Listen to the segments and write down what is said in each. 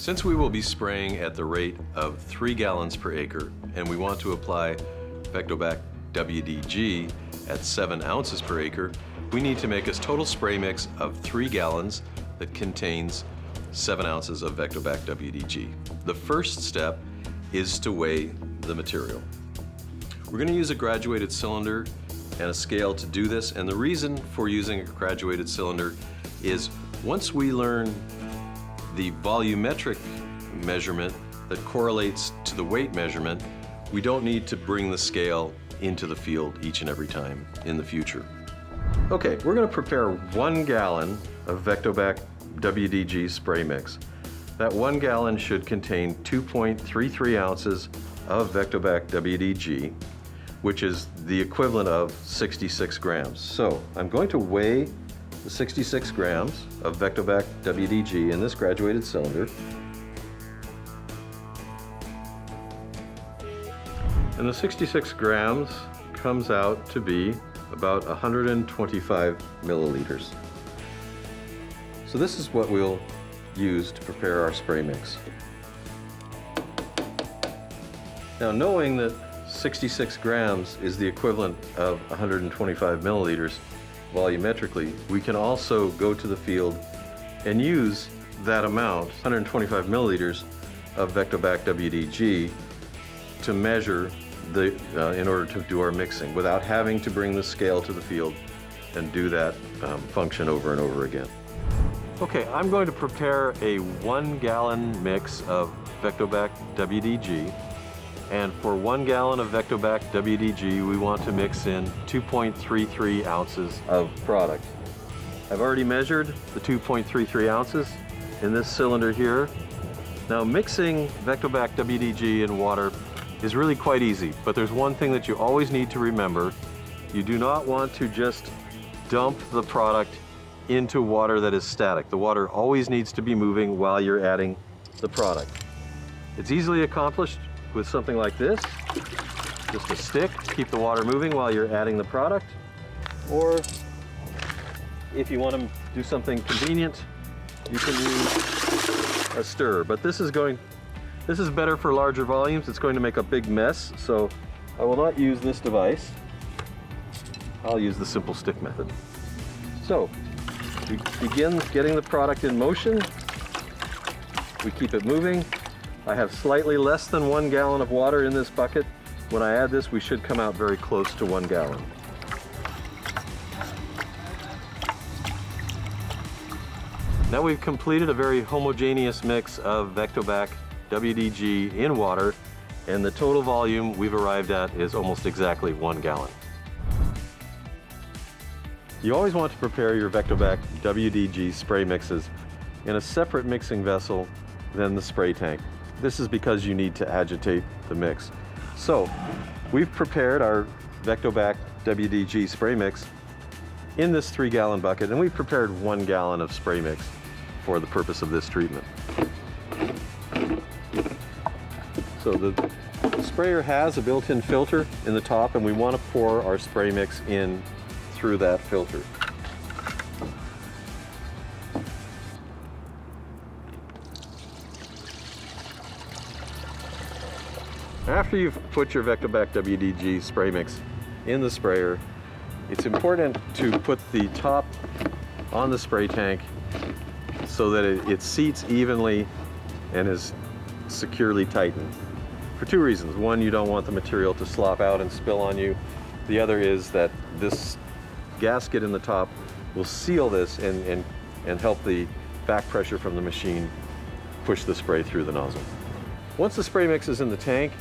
Since we will be spraying at the rate of 3 gallons per acre and we want to apply VectoBac WDG at 7 ounces per acre, we need to make a total spray mix of 3 gallons that contains 7 ounces of VectoBac WDG. The first step is to weigh the material. We're going to use a graduated cylinder and a scale to do this, and the reason for using a graduated cylinder is once we learn the volumetric measurement that correlates to the weight measurement, we don't need to bring the scale into the field each and every time in the future. Okay, we're going to prepare 1 gallon of VectoBac WDG spray mix. That 1 gallon should contain 2.33 ounces of VectoBac WDG, which is the equivalent of 66 grams. So I'm going to weigh the 66 grams of VectoBac WDG in this graduated cylinder. And the 66 grams comes out to be about 125 milliliters. So this is what we'll use to prepare our spray mix. Now, knowing that 66 grams is the equivalent of 125 milliliters volumetrically, we can also go to the field and use that amount, 125 milliliters of VectoBac WDG, to measure in order to do our mixing without having to bring the scale to the field and do that function over and over again. Okay, I'm going to prepare a 1 gallon mix of VectoBac WDG. And for 1 gallon of VectoBac WDG, we want to mix in 2.33 ounces of product. I've already measured the 2.33 ounces in this cylinder here. Now, mixing VectoBac WDG in water is really quite easy, but there's one thing that you always need to remember. You do not want to just dump the product into water that is static. The water always needs to be moving while you're adding the product. It's easily accomplished with something like this, just a stick to keep the water moving while you're adding the product. Or if you want to do something convenient, you can use a stir. But this is better for larger volumes. It's going to make a big mess, so I will not use this device. I'll use the simple stick method. So we begin getting the product in motion. We keep it moving. I have slightly less than 1 gallon of water in this bucket. When I add this, we should come out very close to 1 gallon. Now we've completed a very homogeneous mix of VectoBac WDG in water, and the total volume we've arrived at is almost exactly 1 gallon. You always want to prepare your VectoBac WDG spray mixes in a separate mixing vessel than the spray tank. This is because you need to agitate the mix. So we've prepared our VectoBac WDG spray mix in this 3 gallon bucket, and we've prepared 1 gallon of spray mix for the purpose of this treatment. So the sprayer has a built-in filter in the top, and we want to pour our spray mix in through that filter. After you've put your VectoBac WDG spray mix in the sprayer, it's important to put the top on the spray tank so that it seats evenly and is securely tightened. For 2 reasons. One, you don't want the material to slop out and spill on you. The other is that this gasket in the top will seal this and help the back pressure from the machine push the spray through the nozzle. Once the spray mix is in the tank,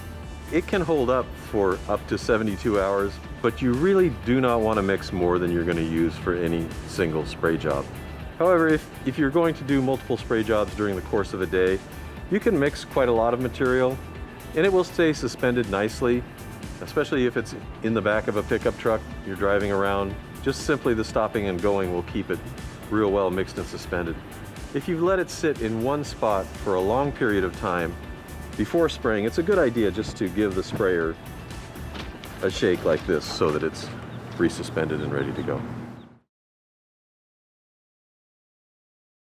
it can hold up for up to 72 hours, but you really do not want to mix more than you're going to use for any single spray job. However, if you're going to do multiple spray jobs during the course of a day, you can mix quite a lot of material and it will stay suspended nicely, especially if it's in the back of a pickup truck you're driving around. Just simply the stopping and going will keep it real well mixed and suspended. If you've let it sit in one spot for a long period of time before spraying, it's a good idea just to give the sprayer a shake like this so that it's resuspended and ready to go.